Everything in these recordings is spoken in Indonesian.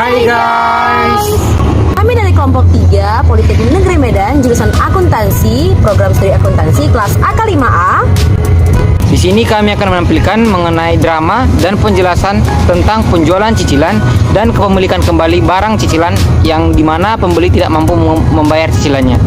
Hai guys. Kami dari kelompok 3 Politeknik Negeri Medan, jurusan Akuntansi, program studi akuntansi kelas AK5A. Di sini kami akan menampilkan mengenai drama dan penjelasan tentang penjualan cicilan dan kepemilikan kembali barang cicilan yang dimana pembeli tidak mampu membayar cicilannya.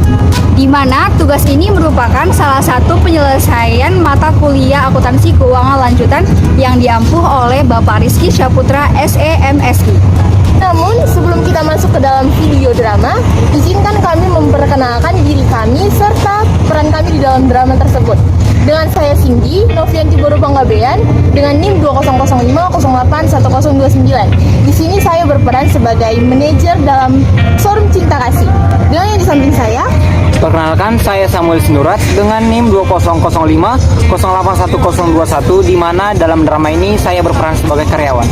Di mana tugas ini merupakan salah satu penyelesaian mata kuliah akuntansi keuangan lanjutan yang diampuh oleh Bapak Rizky Syaputra SEMSI. Namun, sebelum kita masuk ke dalam video drama, izinkan kami memperkenalkan diri kami serta peran kami di dalam drama tersebut. Dengan saya Cindy, Novianti Boru Panggabean, dengan NIM 2005081029. Di sini saya berperan sebagai manajer dalam showroom Cinta Kasih. Dengan yang di samping saya, Perkenalkan, saya Samuel Sinurat dengan NIM 2005081021, di mana dalam drama ini saya berperan sebagai karyawan.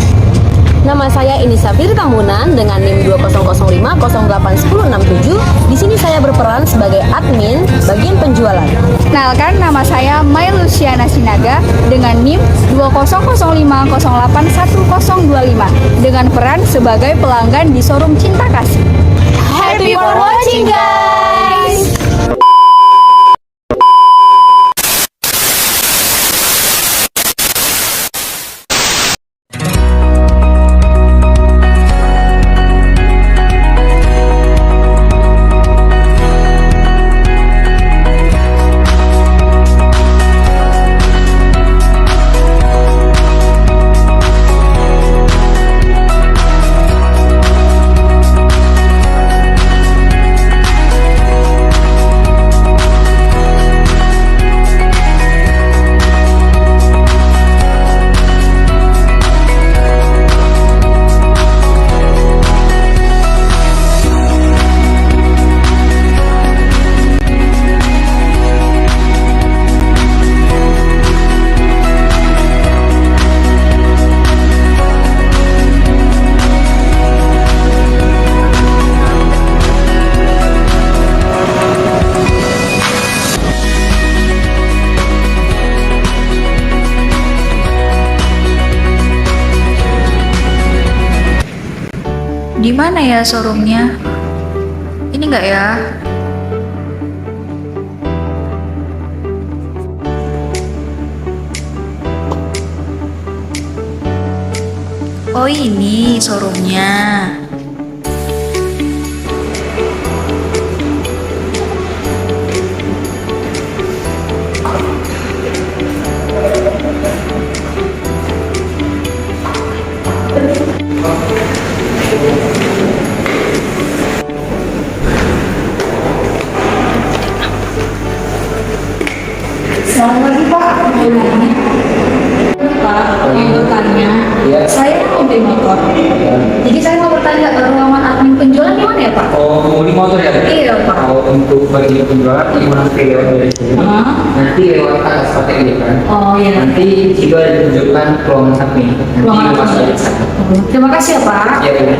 Nama saya Inisa Fitri Tambunan dengan NIM 2005081067. Di sini saya berperan sebagai admin bagian penjualan. Kenalkan, nama saya Mai Luciana Sinaga dengan NIM 2005081025 dengan peran sebagai pelanggan di showroom Cinta Kasih. happy for watching guys! Di mana ya showroomnya? Ini enggak ya? Oh, ini showroomnya. Selamat pagi Pak, Pak, mau bertanya. Saya mau beli motor. Jadi saya mau bertanya ke ruangan admin penjualan di mana ya Pak? Oh, mau beli motor ya? Iya Pak. Kalau untuk bagi penjualan, gimana lewat dari sini? Nanti lewat atas pakai ini kan? Oh iya. Nanti juga ditunjukkan ruangan admin. Ruangan Nanti masuk admin. di sana. Terima kasih ya Pak. Ya, ya.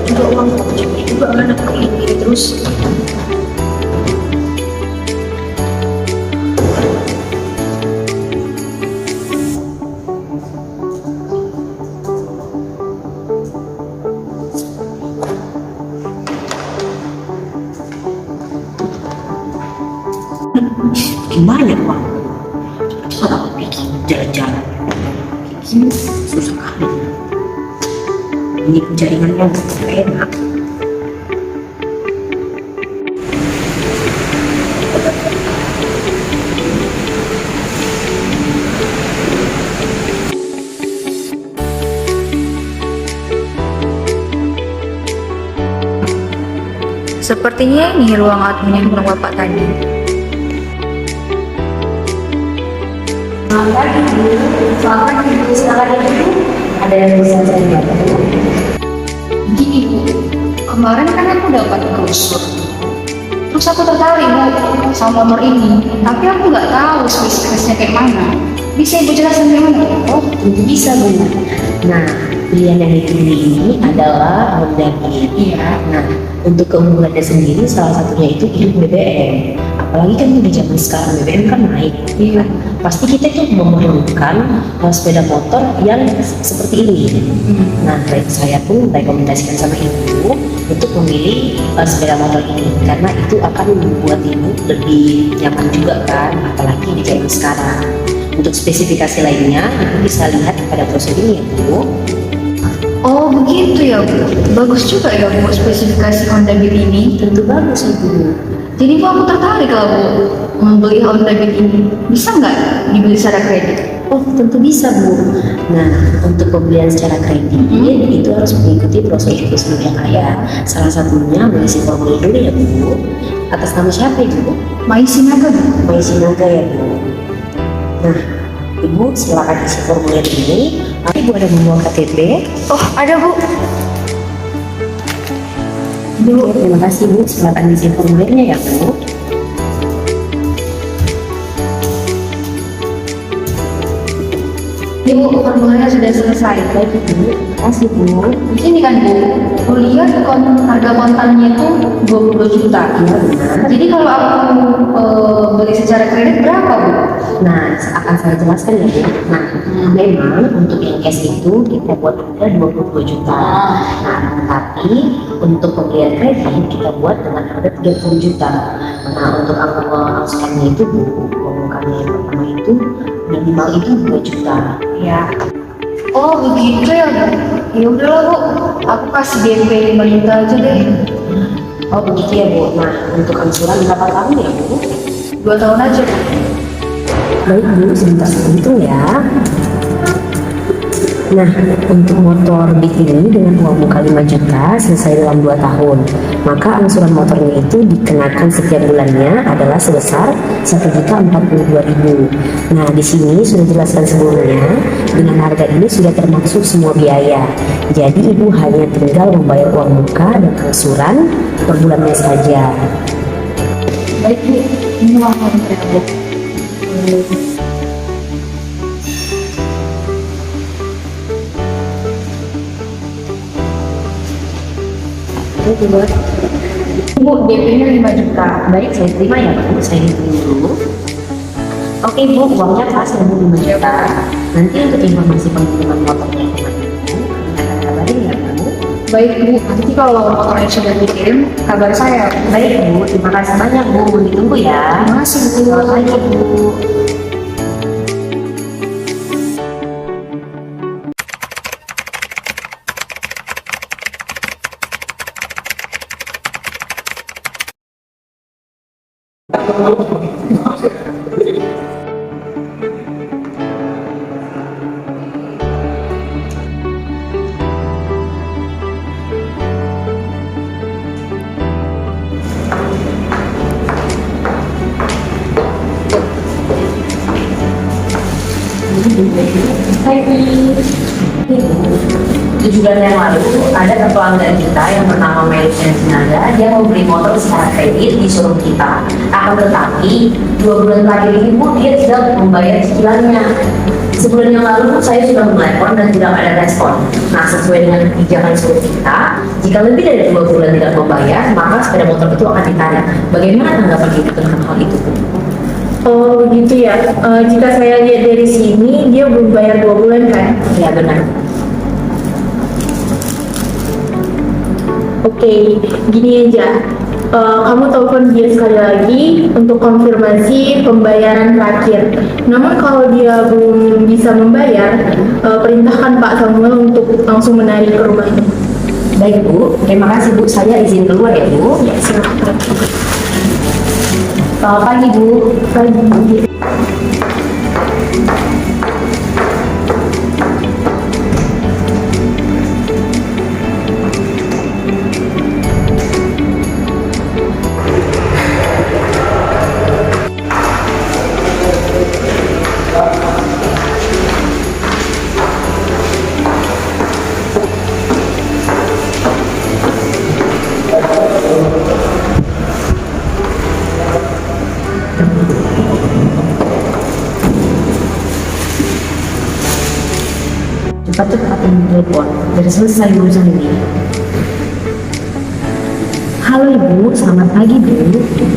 Juga uang juga anak ini terus. Gimana Pak? Kalau bikin jalan-jalan ini susah kali. Ini jaringannya nggak enak. Sepertinya ini ruang admin yang bilang Bapak tadi. Selamat pagi Bu, silakan Ibu. Ada yang bisa saya bantu? Gini Bu, kemarin kan aku dapat brosur. Terus aku tertarik Bu sama nomor ini, tapi aku nggak tahu spesifikasinya kayak mana. Bisa Ibu jelaskan gimana? Oh, tentu bisa Bu. Nah, pilihan yang dipilih ini adalah Honda Beat. Iya. Nah, untuk keunggulannya sendiri salah satunya itu irit BBM. Apalagi kan di zaman sekarang BBM kan naik. Iya. Pasti kita itu memerlukan sepeda motor yang seperti ini. Nah, saya pun rekomendasikan sama ibu untuk memilih sepeda motor ini karena itu akan membuat ibu lebih nyaman juga kan, apalagi di zaman sekarang. Untuk spesifikasi lainnya, ibu bisa lihat pada brosur ini ya Bu. Oh begitu ya Bu. Bagus juga ya Bu spesifikasi Honda Beat ini. Tentu bagus ibu. Jadi Bu aku tertarik kalau Bu membeli Honda Beat ini. Bisa nggak dibeli secara kredit? Oh tentu bisa Bu. Nah untuk pembelian secara kredit itu harus mengikuti prosedur yang ada. Salah satunya mengisi formulir dulu ya Bu. Atas nama siapa Ibu? Mai Sinaga Bu. Mai Sinaga ya Bu. Nah Ibu silakan isi formulir ini. Ibu ada membawa KTP? Oh ada Bu. Oke, terima kasih Bu. Silakan isi formulirnya ya Bu. Ibu formulirnya sudah selesai. Baik Bu, terima kasih Bu. Di sini kan Bu, kuliah harga kontannya itu 22 juta. Iya benar. Jadi kalau aku beli secara kredit berapa Bu? Nah, akan saya jelaskan ya Bu. Nah, memang untuk yang cash itu kita buat ada 22 juta. Nah, tapi untuk pembelian kredit kita buat dengan harga 30 juta. Nah, untuk angsurannya itu Bu, pembukaannya yang pertama itu minimal itu 2 juta. Ya. Oh begitu ya Bu. Ya udahlah Bu, aku kasih DP 5 juta aja deh. Oh begitu ya Bu. Nah, untuk angsuran berapa tahun ya Bu? 2 tahun aja Bu. Baik Bu, sebentar sebentar ya. Nah, untuk motor Beat ini dengan uang muka 5 juta selesai dalam 2 tahun. Maka angsuran motornya itu dikenakan setiap bulannya adalah sebesar 1.042.000. Nah, di sini sudah jelaskan sebelumnya, dengan harga ini sudah termasuk semua biaya. Jadi Ibu hanya tinggal membayar uang muka dan angsuran per bulannya saja. Baik Bu, ini uang kontrak Bu. Oke, Bu. Bu, DP-nya 5 juta. Baik, saya terima ya Bu, saya hitung dulu. Oke Bu, uangnya pas ya Bu, 5 juta. Nanti untuk informasi pengiriman motornya ke Ibu, akan kabarin ya Bu. Baik Bu, nanti kalau motornya sudah dikirim, kabar saya. Baik Bu, terima kasih banyak Bu, ditunggu ya. Terima kasih Bu. Selamat pagi Bu. Tujuh bulan yang lalu ada pelanggan kita yang bernama Melisha Sinaga. Dia mau beli motor secara kredit di showroom kita. Akan tetapi 2 bulan terakhir ini Bu, dia tidak membayar cicilannya. Sebulan yang lalu saya sudah menelepon dan tidak ada respon. Nah, sesuai dengan kebijakan showroom kita, jika lebih dari 2 bulan tidak membayar, maka sepeda motor itu akan ditarik. Bagaimana tanggapan Ibu tentang hal itu Bu? Oh begitu ya. Jika saya lihat dari sini, dia belum bayar 2 bulan kan? Ya benar. Oke, gini aja. Kamu telepon dia sekali lagi untuk konfirmasi pembayaran terakhir. Namun kalau dia belum bisa membayar, perintahkan Pak Samuel untuk langsung menarik ke rumahnya. Baik Bu, terima kasih Bu. Saya izin keluar ya Bu. Ya, silakan. Selamat pagi Bu. Pagi. telepon. Sudah selesai urusan ini. Halo Ibu, selamat pagi Bu.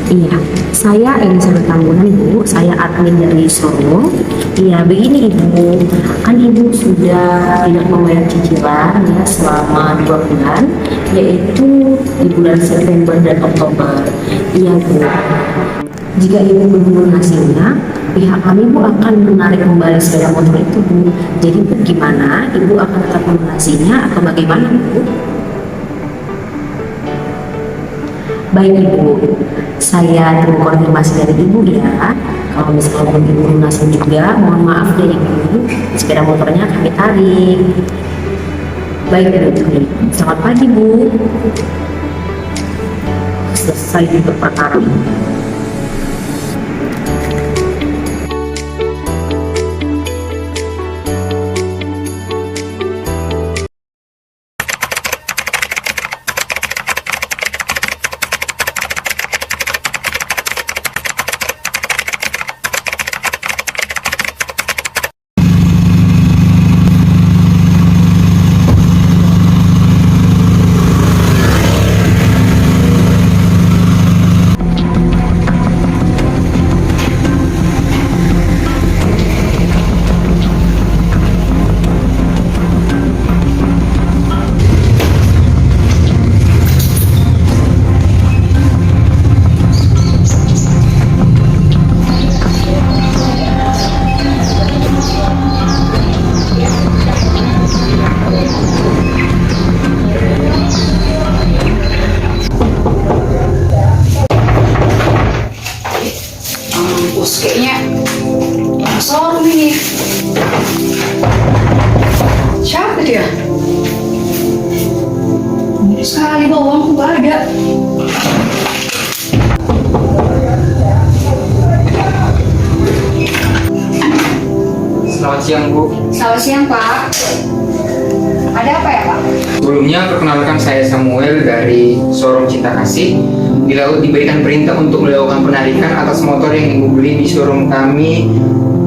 Iya, saya Elizabeth Tambunan Bu, saya admin dari Solo. Iya, begini Ibu, kan Ibu sudah tidak membayar cicilan ya selama 2 bulan, yaitu di bulan September dan Oktober. Iya Bu, jika Ibu belum melunasinya, pihak kami Bu akan menarik kembali sepeda motor itu Bu. Jadi Bu gimana? Ibu akan tetap melunasinya atau bagaimana Bu? Baik Ibu, saya tunggu konfirmasi dari Ibu ya. Kalau misalnya Ibu lunasin juga, mohon maaf ya Ibu, sepeda motornya kami tarik. Baik Ibu, selamat pagi Bu. Selesai untuk perkara. Kayaknya showroom ini. Siapa dia? Mirip sekali bawangku gak ada. Selamat siang Bu. Selamat siang Pak. Ada apa ya Pak? Sebelumnya perkenalkan saya Samuel dari showroom Cinta Kasih. Diberikan perintah untuk melakukan penarikan atas motor yang Ibu beli di showroom kami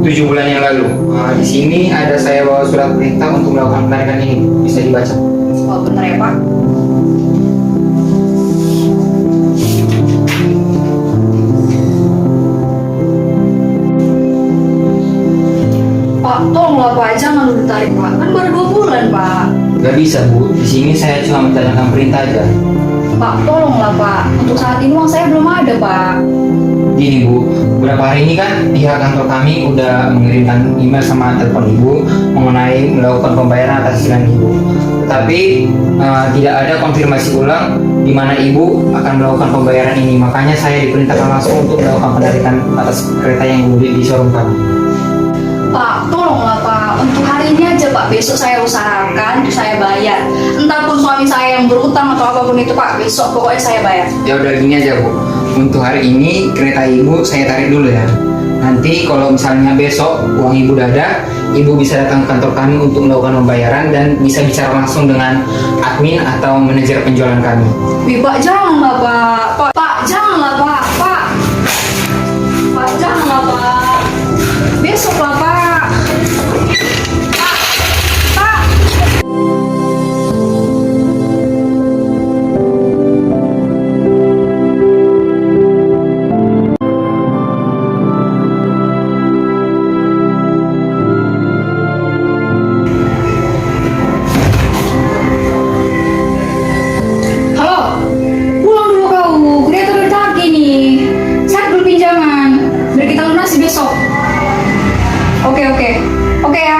7 bulan yang lalu. Di sini ada saya bawa surat perintah untuk melakukan penarikan ini. Bisa dibaca. Oh bener ya Pak. Pak, tolonglah Pak, jangan dulu tarik Pak. Kan baru 2 bulan Pak. Gak bisa Bu. Di sini saya cuma menjalankan perintah aja. Pak, tolonglah Pak. Untuk saat ini uang saya belum ada Pak. Gini Bu, beberapa hari ini kan pihak kantor kami udah mengirimkan email sama telepon Ibu mengenai melakukan pembayaran atas cicilan Ibu. Tetapi tidak ada konfirmasi ulang di mana Ibu akan melakukan pembayaran ini. Makanya saya diperintahkan langsung untuk melakukan penarikan atas kereta yang Ibu beli di showroom kami. Pak, tolonglah Pak. Untuk hari ini aja Pak, besok saya usahakan untuk saya bayar. Entah pun suami saya yang berutang atau apapun itu Pak, besok pokoknya saya bayar. Ya udah gini aja Bu, untuk hari ini kereta Ibu saya tarik dulu ya. Nanti kalau misalnya besok uang Ibu udah ada, Ibu bisa datang ke kantor kami untuk melakukan pembayaran dan bisa bicara langsung dengan admin atau manajer penjualan kami. Wih Pak, janganlah Pak. Pak, janganlah Pak. Pak, janganlah Pak. Besok lah Pak. Oke ya.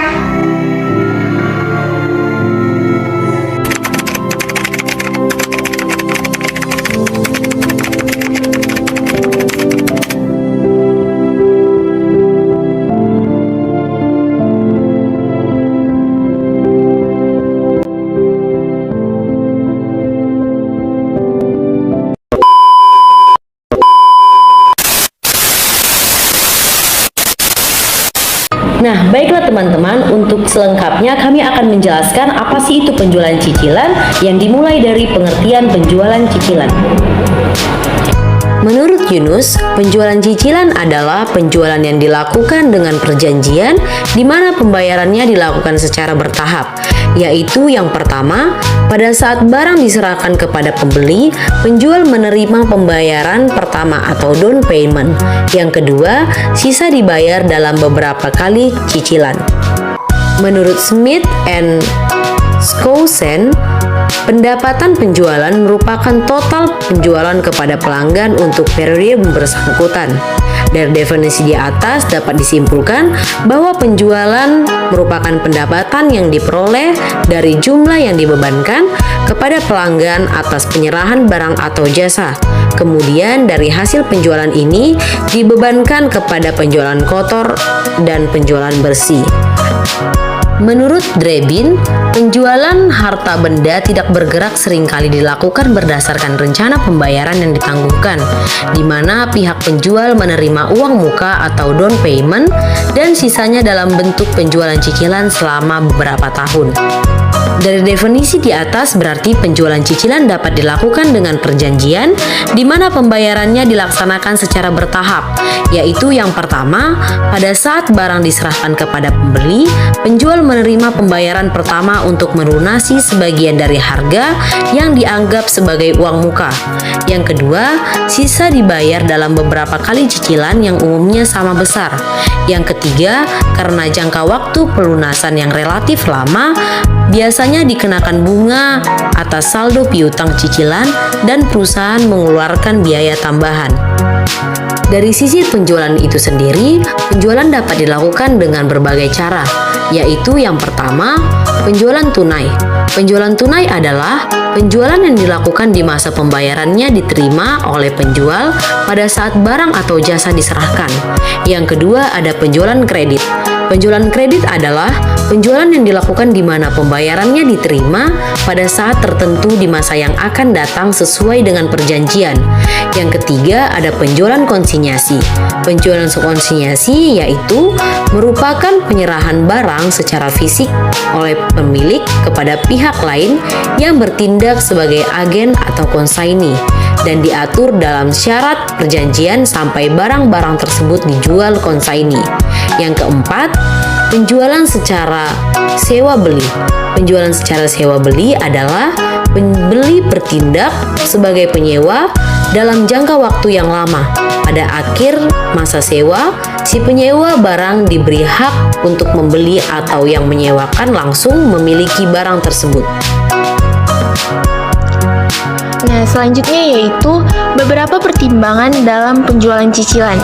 Nah, baiklah teman-teman, untuk selengkapnya kami akan menjelaskan apa sih itu penjualan cicilan yang dimulai dari pengertian penjualan cicilan. Menurut Yunus, penjualan cicilan adalah penjualan yang dilakukan dengan perjanjian di mana pembayarannya dilakukan secara bertahap, yaitu yang pertama, pada saat barang diserahkan kepada pembeli, penjual menerima pembayaran pertama atau down payment. Yang kedua, sisa dibayar dalam beberapa kali cicilan. Menurut Smith and Skousen, pendapatan penjualan merupakan total penjualan kepada pelanggan untuk periode bersangkutan. Dari definisi di atas dapat disimpulkan bahwa penjualan merupakan pendapatan yang diperoleh dari jumlah yang dibebankan kepada pelanggan atas penyerahan barang atau jasa. Kemudian dari hasil penjualan ini dibebankan kepada penjualan kotor dan penjualan bersih. Menurut Drebin, penjualan harta benda tidak bergerak seringkali dilakukan berdasarkan rencana pembayaran yang ditangguhkan, di mana pihak penjual menerima uang muka atau down payment dan sisanya dalam bentuk penjualan cicilan selama beberapa tahun. Dari definisi di atas berarti penjualan cicilan dapat dilakukan dengan perjanjian di mana pembayarannya dilaksanakan secara bertahap, yaitu yang pertama, pada saat barang diserahkan kepada pembeli, penjual menerima pembayaran pertama untuk melunasi sebagian dari harga yang dianggap sebagai uang muka. Yang kedua, sisa dibayar dalam beberapa kali cicilan yang umumnya sama besar. Yang ketiga, karena jangka waktu pelunasan yang relatif lama, biasanya dikenakan bunga atas saldo piutang cicilan dan perusahaan mengeluarkan biaya tambahan. Dari sisi penjualan itu sendiri, penjualan dapat dilakukan dengan berbagai cara, yaitu yang pertama, penjualan tunai. Penjualan tunai adalah penjualan yang dilakukan di masa pembayarannya diterima oleh penjual pada saat barang atau jasa diserahkan. Yang kedua, ada penjualan kredit. Penjualan kredit adalah penjualan yang dilakukan di mana pembayarannya diterima pada saat tertentu di masa yang akan datang sesuai dengan perjanjian. Yang ketiga, ada penjualan konsinyasi. Penjualan konsinyasi yaitu merupakan penyerahan barang secara fisik oleh pemilik kepada pihak lain yang bertindak sebagai agen atau konsaini dan diatur dalam syarat perjanjian sampai barang-barang tersebut dijual konsaini. Yang keempat, penjualan secara sewa beli. Penjualan secara sewa beli adalah pembeli bertindak sebagai penyewa dalam jangka waktu yang lama. Pada akhir masa sewa, si penyewa barang diberi hak untuk membeli atau yang menyewakan langsung memiliki barang tersebut. Nah, selanjutnya yaitu beberapa pertimbangan dalam penjualan cicilan.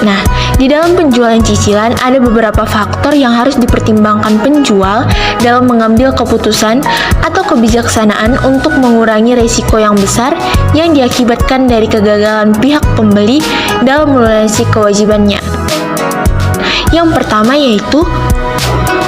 Nah, di dalam penjualan cicilan ada beberapa faktor yang harus dipertimbangkan penjual dalam mengambil keputusan atau kebijaksanaan untuk mengurangi risiko yang besar yang diakibatkan dari kegagalan pihak pembeli dalam melunasi kewajibannya. Yang pertama yaitu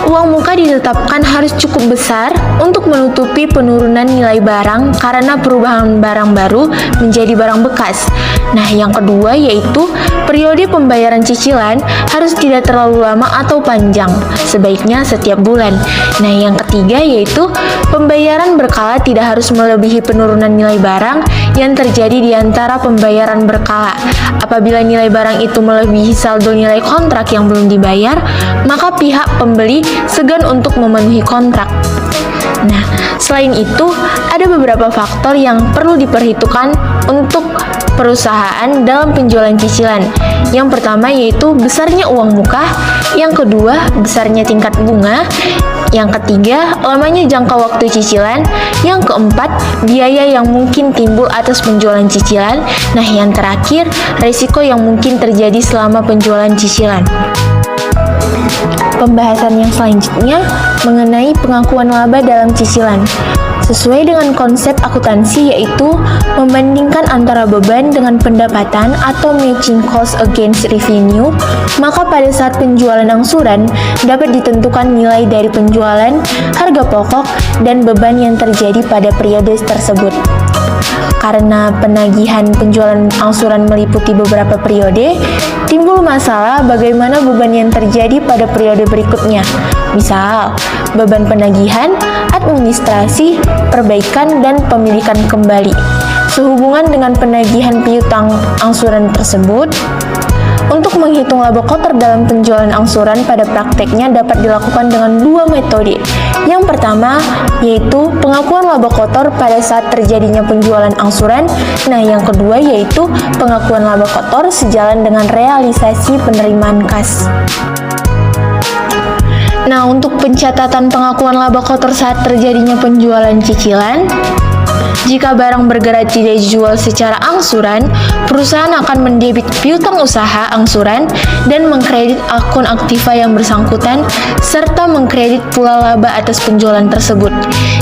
uang muka ditetapkan harus cukup besar untuk menutupi penurunan nilai barang karena perubahan barang baru menjadi barang bekas. Nah, yang kedua yaitu periode pembayaran cicilan harus tidak terlalu lama atau panjang, sebaiknya setiap bulan. Nah, yang ketiga yaitu pembayaran berkala tidak harus melebihi penurunan nilai barang yang terjadi di antara pembayaran berkala. Apabila nilai barang itu melebihi saldo nilai kontrak yang belum dibayar, maka pihak pembeli segan untuk memenuhi kontrak. Nah, selain itu, ada beberapa faktor yang perlu diperhitungkan untuk perusahaan dalam penjualan cicilan. Yang pertama yaitu besarnya uang muka, yang kedua besarnya tingkat bunga, yang ketiga lamanya jangka waktu cicilan, yang keempat biaya yang mungkin timbul atas penjualan cicilan, nah yang terakhir risiko yang mungkin terjadi selama penjualan cicilan. Pembahasan yang selanjutnya mengenai pengakuan laba dalam cicilan. Sesuai dengan konsep akuntansi yaitu membandingkan antara beban dengan pendapatan atau matching cost against revenue, maka pada saat penjualan angsuran dapat ditentukan nilai dari penjualan, harga pokok, dan beban yang terjadi pada periode tersebut. Karena penagihan penjualan angsuran meliputi beberapa periode, timbul masalah bagaimana beban yang terjadi pada periode berikutnya. Misal, beban penagihan, administrasi, perbaikan, dan pemilikan kembali. Sehubungan dengan penagihan piutang angsuran tersebut, untuk menghitung laba kotor dalam penjualan angsuran pada prakteknya dapat dilakukan dengan dua metode. Yang pertama yaitu pengakuan laba kotor pada saat terjadinya penjualan angsuran. Nah, yang kedua yaitu pengakuan laba kotor sejalan dengan realisasi penerimaan kas. Nah, untuk pencatatan pengakuan laba kotor saat terjadinya penjualan cicilan, jika barang bergerak tidak dijual secara angsuran, perusahaan akan mendebit piutang usaha angsuran dan mengkredit akun aktiva yang bersangkutan, serta mengkredit pula laba atas penjualan tersebut.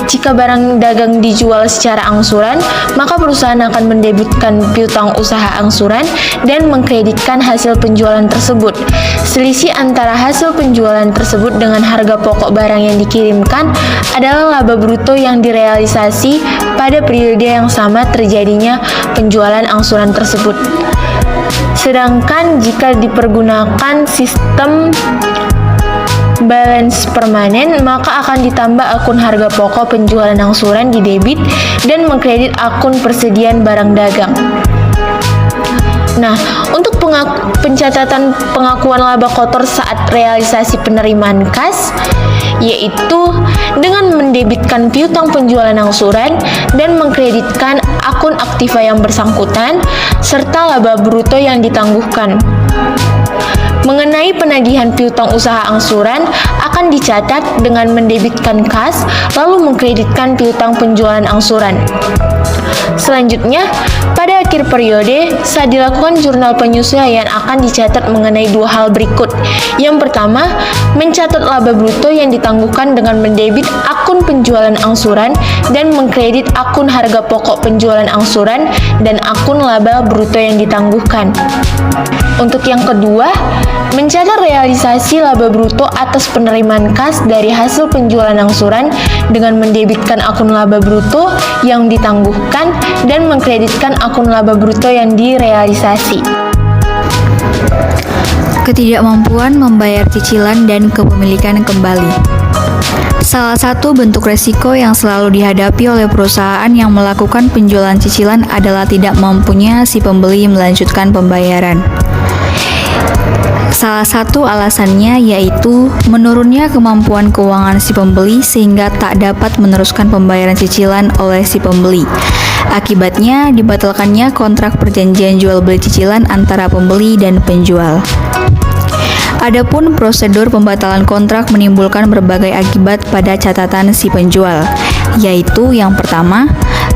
Jika barang dagang dijual secara angsuran, maka perusahaan akan mendebitkan piutang usaha angsuran dan mengkreditkan hasil penjualan tersebut. Selisih antara hasil penjualan tersebut dengan harga pokok barang yang dikirimkan adalah laba bruto yang direalisasi pada periode yang sama terjadinya penjualan angsuran tersebut. Sedangkan jika dipergunakan sistem balance permanen, maka akan ditambah akun harga pokok penjualan angsuran di debit dan mengkredit akun persediaan barang dagang. Nah, untuk pencatatan pengakuan laba kotor saat realisasi penerimaan kas, yaitu dengan mendebitkan piutang penjualan angsuran dan mengkreditkan akun aktiva yang bersangkutan serta laba bruto yang ditangguhkan. Mengenai penagihan piutang usaha angsuran akan dicatat dengan mendebitkan kas lalu mengkreditkan piutang penjualan angsuran. Selanjutnya, pada akhir periode, saat dilakukan jurnal penyesuaian akan dicatat mengenai dua hal berikut. Yang pertama, mencatat laba bruto yang ditangguhkan dengan mendebit akun penjualan angsuran dan mengkredit akun harga pokok penjualan angsuran dan akun laba bruto yang ditangguhkan. Untuk yang kedua, mencatat realisasi laba bruto atas penerimaan kas dari hasil penjualan angsuran dengan mendebitkan akun laba bruto yang ditangguhkan dan mengkreditkan akun laba bruto yang direalisasi. Ketidakmampuan membayar cicilan dan kepemilikan kembali. Salah satu bentuk resiko yang selalu dihadapi oleh perusahaan yang melakukan penjualan cicilan adalah tidak mampunya si pembeli melanjutkan pembayaran. Salah satu alasannya yaitu menurunnya kemampuan keuangan si pembeli sehingga tak dapat meneruskan pembayaran cicilan oleh si pembeli. Akibatnya dibatalkannya kontrak perjanjian jual beli cicilan antara pembeli dan penjual. Adapun prosedur pembatalan kontrak menimbulkan berbagai akibat pada catatan si penjual, yaitu yang pertama,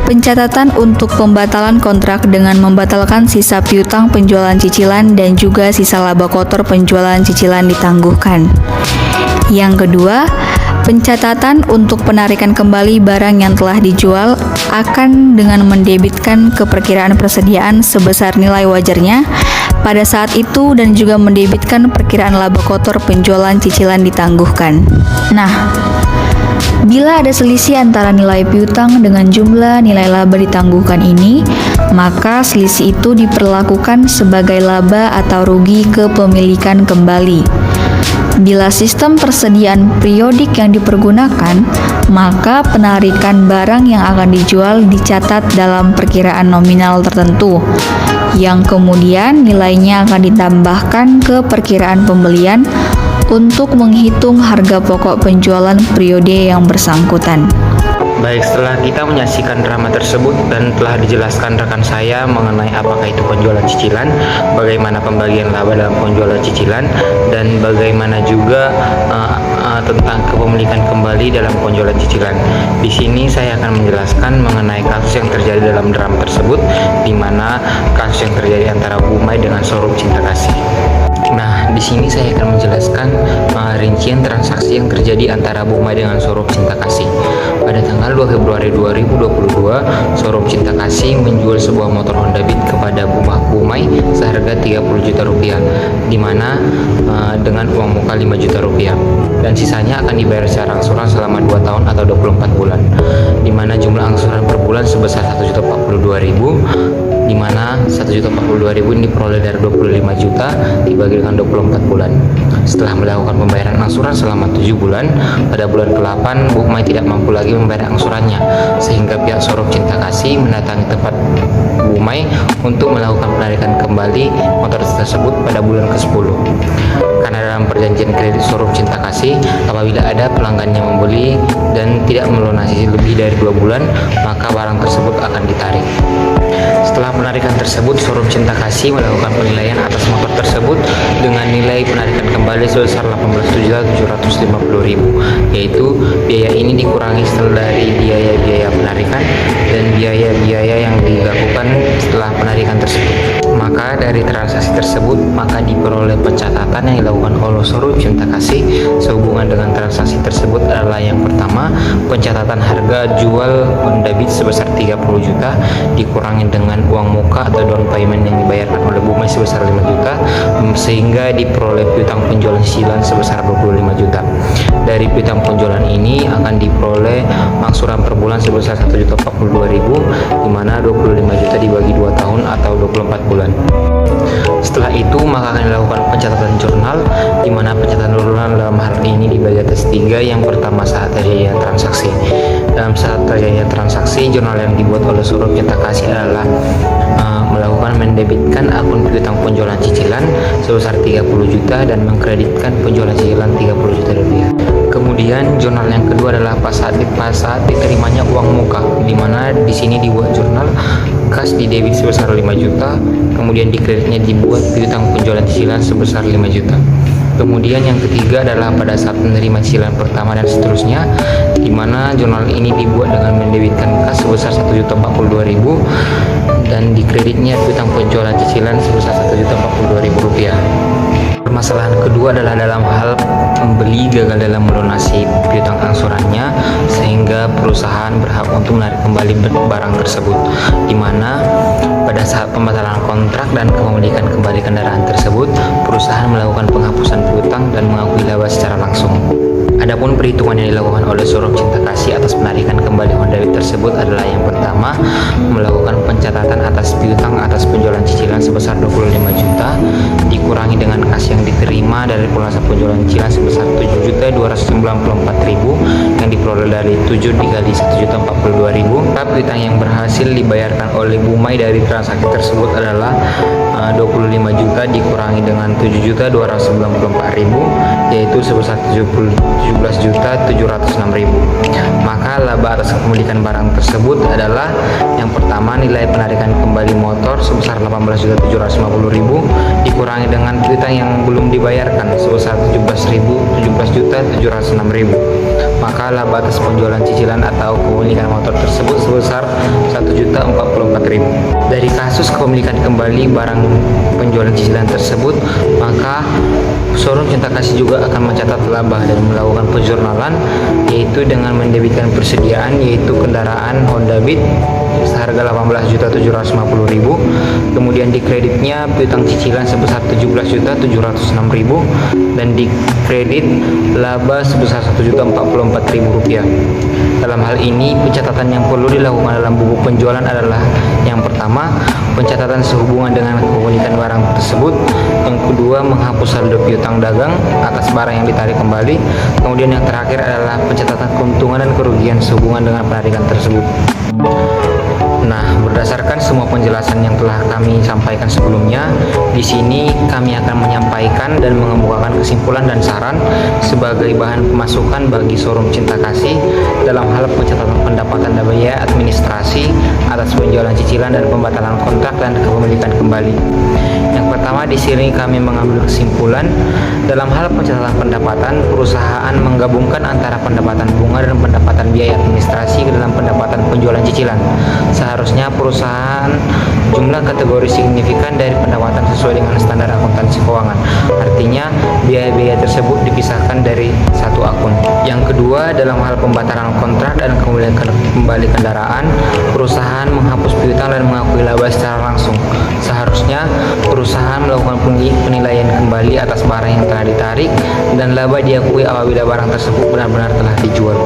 pencatatan untuk pembatalan kontrak dengan membatalkan sisa piutang penjualan cicilan dan juga sisa laba kotor penjualan cicilan ditangguhkan. Yang kedua, pencatatan untuk penarikan kembali barang yang telah dijual akan dengan mendebitkan keperkiraan persediaan sebesar nilai wajarnya pada saat itu dan juga mendebitkan perkiraan laba kotor penjualan cicilan ditangguhkan. Nah, bila ada selisih antara nilai piutang dengan jumlah nilai laba ditangguhkan ini, maka selisih itu diperlakukan sebagai laba atau rugi kepemilikan kembali. Bila sistem persediaan periodik yang dipergunakan, maka penarikan barang yang akan dijual dicatat dalam perkiraan nominal tertentu, yang kemudian nilainya akan ditambahkan ke perkiraan pembelian untuk menghitung harga pokok penjualan periode yang bersangkutan. Baik, setelah kita menyaksikan drama tersebut dan telah dijelaskan rekan saya mengenai apakah itu penjualan cicilan, bagaimana pembagian laba dalam penjualan cicilan, dan bagaimana juga tentang kepemilikan kembali dalam penjualan cicilan. Di sini saya akan menjelaskan mengenai kasus yang terjadi dalam drama tersebut, di mana kasus yang terjadi antara Bu Mai dengan showroom Cinta Kasih. Nah, di sini saya akan menjelaskan rincian transaksi yang terjadi antara Bu Mai dengan showroom Cinta Kasih. Pada tanggal 2 Februari 2022, showroom Cinta Kasih menjual sebuah motor Honda Beat kepada Bu Mai seharga 30 juta rupiah, di mana dengan uang muka 5 juta rupiah, dan sisanya akan dibayar secara angsuran selama 2 tahun atau 24 bulan, di mana jumlah angsuran per bulan sebesar 1.042.000, di mana 1.042.000 ini diperoleh dari 25 juta dibagi dengan 24 bulan. Setelah melakukan pembayaran angsuran selama 7 bulan, pada bulan ke-8 Bu Mai tidak mampu lagi membayar angsurannya, sehingga pihak showroom Cinta Kasih mendatangi tempat Bu Mai untuk melakukan penarikan kembali motor tersebut pada bulan ke-10. Karena dalam perjanjian kredit showroom Cinta Kasih, apabila ada pelanggan yang membeli dan tidak melunasi lebih dari 2 bulan, maka barang tersebut akan ditarik. Setelah penarikan tersebut, showroom Cinta Kasih melakukan penilaian atas motor tersebut dengan nilai penarikan kembali sebesar 18.750.000, yaitu biaya ini dikurangi dari biaya-biaya penarikan dan biaya-biaya yang dilakukan setelah penarikan tersebut. Maka dari transaksi tersebut maka diperoleh pencatatan yang dilakukan oleh showroom Cinta Kasih sehubungan dengan transaksi tersebut adalah yang pertama, pencatatan harga jual Honda Beat sebesar 30 juta dikurangi dengan uang muka atau down payment yang dibayarkan oleh Bu Mai sebesar 5 juta, sehingga diperoleh piutang penjualan cicilan sebesar 25 juta. Dari piutang penjualan ini akan diperoleh angsuran per bulan sebesar 1.042.000, di mana 25 juta dibagi 2 tahun atau 24 bulan. Setelah itu maka akan dilakukan pencatatan jurnal, di mana pencatatan jurnal dalam hal ini dibagi atas 3. Yang pertama, saat terjadinya transaksi. Dalam saat terjadinya transaksi, jurnal yang dibuat oleh showroom Cinta Kasih adalah melakukan mendebitkan akun piutang penjualan cicilan sebesar 30 juta dan mengkreditkan penjualan cicilan 30 juta rupiah. Kemudian jurnal yang kedua adalah pas saat diterimanya uang muka, di mana di sini dibuat jurnal kas di debit sebesar 5 juta, kemudian di kreditnya dibuat piutang penjualan cicilan sebesar 5 juta. Kemudian yang ketiga adalah pada saat menerima cicilan pertama dan seterusnya, di mana jurnal ini dibuat dengan mendebitkan kas sebesar 1.042.000 dan di kreditnya piutang penjualan cicilan sebesar 1.042.000 rupiah. Permasalahan kedua adalah dalam hal pembeli gagal dalam melunasi piutang angsurannya, sehingga perusahaan berhak untuk menarik kembali barang tersebut, di mana pada saat pembatalan kontrak dan kepemilikan kembali kendaraan tersebut, perusahaan melakukan penghapusan piutang dan mengakui laba secara langsung. Adapun perhitungan yang dilakukan oleh showroom Cinta Kasih atas penarikan kembali Honda Beat tersebut adalah yang pertama, melakukan pencatatan atas piutang atas penjualan cicilan sebesar 25 juta dikurangi dengan kas yang diterima dari pelunasan penjualan cicilan sebesar 7.294.000 yang diperoleh dari 7 dikali 1.042.000. Piutang yang berhasil dibayarkan oleh Bu Mai dari transaksi tersebut adalah 25 juta dikurangi dengan 7.294.000, yaitu sebesar 17.706.000. Maka laba atas kepemilikan barang tersebut adalah yang pertama, nilai penarikan kembali motor sebesar 18.750.000 dikurangi dengan piutang yang belum dibayarkan sebesar 17.706.000. Maka laba atas penjualan cicilan atau kepemilikan motor tersebut sebesar 1.044.000. Dari kasus kepemilikan kembali barang penjualan cicilan tersebut, maka showroom Cinta Kasih juga akan mencatat laba dan melakukan penjurnalan, yaitu dengan mendebitkan persediaan, yaitu kendaraan Honda Beat seharga 18.750.000, kemudian di kreditnya piutang cicilan sebesar 17.706.000 dan di kredit laba sebesar 1.044.000 rupiah. Dalam hal ini, pencatatan yang perlu dilakukan dalam buku penjualan adalah yang pertama, pencatatan sehubungan dengan kepemilikan barang tersebut. Yang kedua, menghapus saldo piutang dagang atas barang yang ditarik kembali. Kemudian yang terakhir adalah pencatatan keuntungan dan kerugian sehubungan dengan penarikan tersebut. Nah, berdasarkan semua penjelasan yang telah kami sampaikan sebelumnya, di sini kami akan menyampaikan dan mengemukakan kesimpulan dan saran sebagai bahan pemasukan bagi showroom Cinta Kasih dalam hal pencatatan pendapatan dan biaya administrasi atas penjualan cicilan dan pembatalan kontrak dan kepemilikan kembali. Yang pertama, di sini kami mengambil kesimpulan dalam hal pencatatan pendapatan, perusahaan menggabungkan antara pendapatan bunga dan pendapatan biaya administrasi ke dalam pendapatan penjualan cicilan. Seharusnya perusahaan jumlah kategori signifikan dari pendapatan sesuai dengan standar akuntansi keuangan. Artinya, biaya-biaya tersebut dipisahkan dari satu akun. Yang kedua, dalam hal pembatalan kontrak dan kembali kendaraan, perusahaan menghapus piutang dan mengakui laba secara langsung. Seharusnya perusahaan melakukan penilaian kembali atas barang yang telah ditarik dan laba diakui apabila barang tersebut benar-benar telah dijual.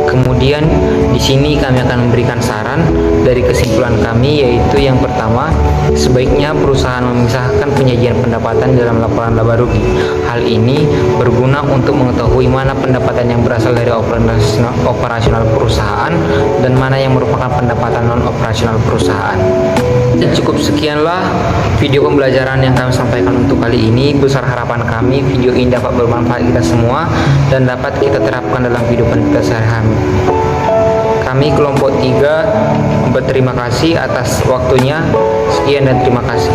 Kemudian di sini kami akan memberikan saran dari kesimpulan kami, yaitu yang pertama, sebaiknya perusahaan memisahkan penyajian pendapatan dalam laporan laba rugi. Hal ini berguna untuk mengetahui mana pendapatan yang berasal dari operasional perusahaan dan mana yang merupakan pendapatan non operasional perusahaan. Cukup sekianlah video pembelajaran yang kami sampaikan untuk kali ini. Besar harapan kami video ini dapat bermanfaat kita semua dan dapat kita terapkan dalam kehidupan kita sehari-hari. Kami kelompok 3 berterima kasih atas waktunya. Sekian dan terima kasih.